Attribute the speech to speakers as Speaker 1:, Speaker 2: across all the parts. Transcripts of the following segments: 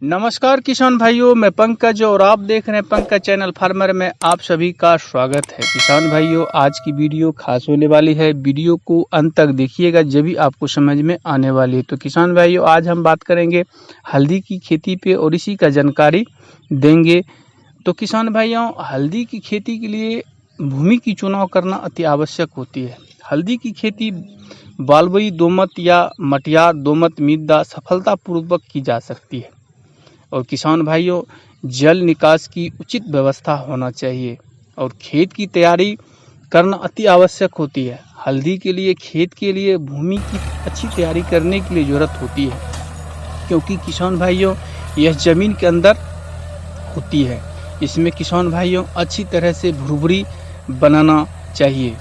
Speaker 1: नमस्कार किसान भाइयों, मैं पंकज और आप देख रहे हैं पंकज चैनल फार्मर में आप सभी का स्वागत है। किसान भाइयों, आज की वीडियो खास होने वाली है। वीडियो को अंत तक देखिएगा, जब भी आपको समझ में आने वाली है। तो किसान भाइयों, आज हम बात करेंगे हल्दी की खेती पे और इसी का जानकारी देंगे। तो किसान भाइयों, हल्दी की खेती के लिए भूमि की चुनाव करना अति आवश्यक होती है। हल्दी की खेती बलुई दोमट या मटियार दोमट मृदा सफलतापूर्वक की जा सकती है। और किसान भाइयों, जल निकास की उचित व्यवस्था होना चाहिए और खेत की तैयारी करना अति आवश्यक होती है। हल्दी के लिए खेत के लिए भूमि की अच्छी तैयारी करने के लिए ज़रूरत होती है, क्योंकि किसान भाइयों यह ज़मीन के अंदर होती है। इसमें किसान भाइयों अच्छी तरह से भुरभुरी बनाना चाहिए।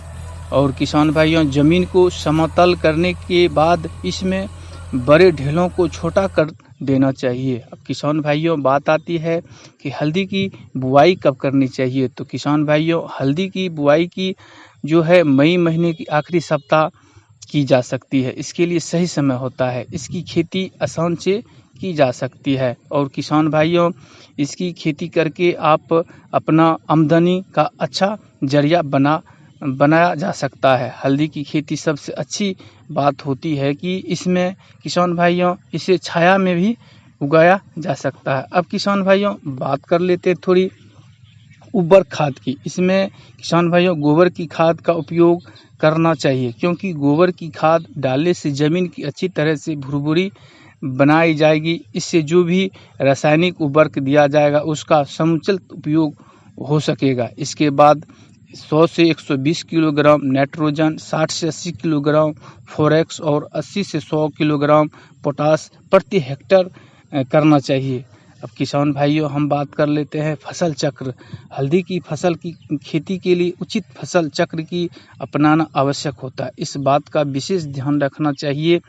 Speaker 1: और किसान भाइयों, ज़मीन को समतल करने के बाद इसमें बड़े ढेलों को छोटा कर देना चाहिए। अब किसान भाइयों, बात आती है कि हल्दी की बुआई कब करनी चाहिए। तो किसान भाइयों, हल्दी की बुआई की जो है मई महीने की आखिरी सप्ताह की जा सकती है। इसके लिए सही समय होता है। इसकी खेती आसान से की जा सकती है और किसान भाइयों, इसकी खेती करके आप अपना आमदनी का अच्छा जरिया बनाया जा सकता है। हल्दी की खेती सबसे अच्छी बात होती है कि इसमें किसान भाइयों इसे छाया में भी उगाया जा सकता है। अब किसान भाइयों, बात कर लेते हैं थोड़ी उर्वर खाद की। इसमें किसान भाइयों गोबर की खाद का उपयोग करना चाहिए, क्योंकि गोबर की खाद डालने से ज़मीन की अच्छी तरह से भुरभुरी बनाई जाएगी। इससे जो भी रासायनिक उर्वरक दिया जाएगा उसका समुचित उपयोग हो सकेगा। इसके बाद 100 से 120 किलोग्राम नाइट्रोजन, 60 से 80 किलोग्राम फोरेक्स और 80 से 100 किलोग्राम पोटास प्रति हेक्टर करना चाहिए। अब किसान भाइयों, हम बात कर लेते हैं फसल चक्र। हल्दी की फसल की खेती के लिए उचित फसल चक्र की अपनाना आवश्यक होता है। इस बात का विशेष ध्यान रखना चाहिए।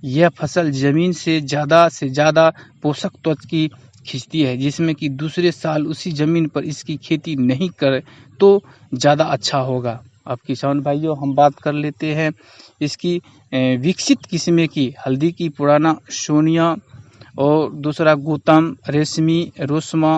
Speaker 1: यह फसल ज़मीन से ज़्यादा पोषक तत्व की खींचती है, जिसमें कि दूसरे साल उसी ज़मीन पर इसकी खेती नहीं करे तो ज़्यादा अच्छा होगा। अब किसान भाइयों, हम बात कर लेते हैं इसकी विकसित किस्में की। हल्दी की पुराना सोनिया और दूसरा गौतम, रेशमी, रोस्मा,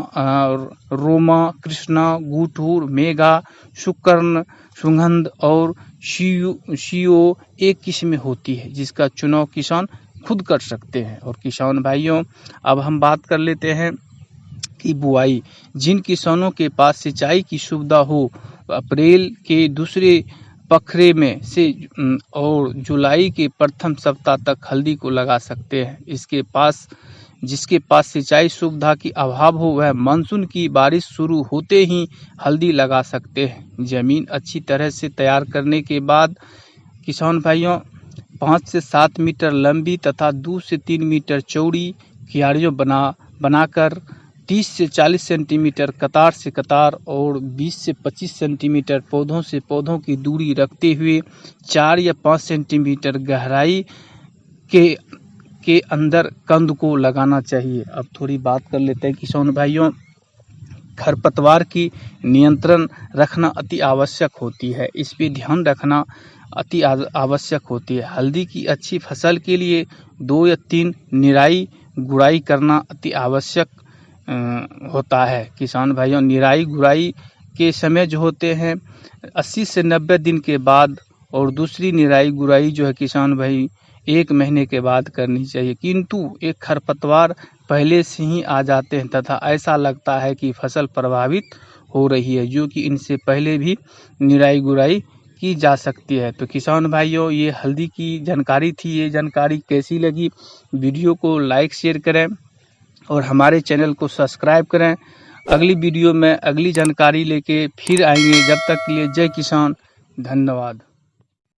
Speaker 1: रोमा, कृष्णा, गुठूर, मेघा, सुकर्ण, सुगंध और शियो एक किस्म होती है, जिसका चुनाव किसान खुद कर सकते हैं। और किसान भाइयों, अब हम बात कर लेते हैं कि बुआई। जिन किसानों के पास सिंचाई की सुविधा हो, अप्रैल के दूसरे पखरे में से और जुलाई के प्रथम सप्ताह तक हल्दी को लगा सकते हैं। जिसके पास सिंचाई सुविधा की अभाव हो, वह मानसून की बारिश शुरू होते ही हल्दी लगा सकते हैं। ज़मीन अच्छी तरह से तैयार करने के बाद किसान भाइयों 5 से 7 मीटर लंबी तथा 2 से 3 मीटर चौड़ी क्यारियों बनाकर 30 से 40 सेंटीमीटर कतार से कतार और 20 से 25 सेंटीमीटर पौधों से पौधों की दूरी रखते हुए 4 या 5 सेंटीमीटर गहराई के अंदर कंद को लगाना चाहिए। अब थोड़ी बात कर लेते हैं किसान भाइयों, खरपतवार की नियंत्रण रखना अति आवश्यक होती है। इस पे ध्यान रखना अति आवश्यक होती है। हल्दी की अच्छी फसल के लिए 2 या 3 निराई गुड़ाई करना अति आवश्यक होता है। किसान भाइयों, निराई गुड़ाई के समय जो होते हैं 80 से 90 दिन के बाद, और दूसरी निराई गुड़ाई जो है किसान भाई 1 महीने के बाद करनी चाहिए। किंतु एक खरपतवार पहले से ही आ जाते हैं तथा ऐसा लगता है कि फसल प्रभावित हो रही है, जो कि इनसे पहले भी निराई गुड़ाई की जा सकती है। तो किसान भाइयों, ये हल्दी की जानकारी थी। ये जानकारी कैसी लगी, वीडियो को लाइक शेयर करें और हमारे चैनल को सब्सक्राइब करें। अगली वीडियो में अगली जानकारी लेके फिर आएंगे। जब तक के लिए जय किसान, धन्यवाद।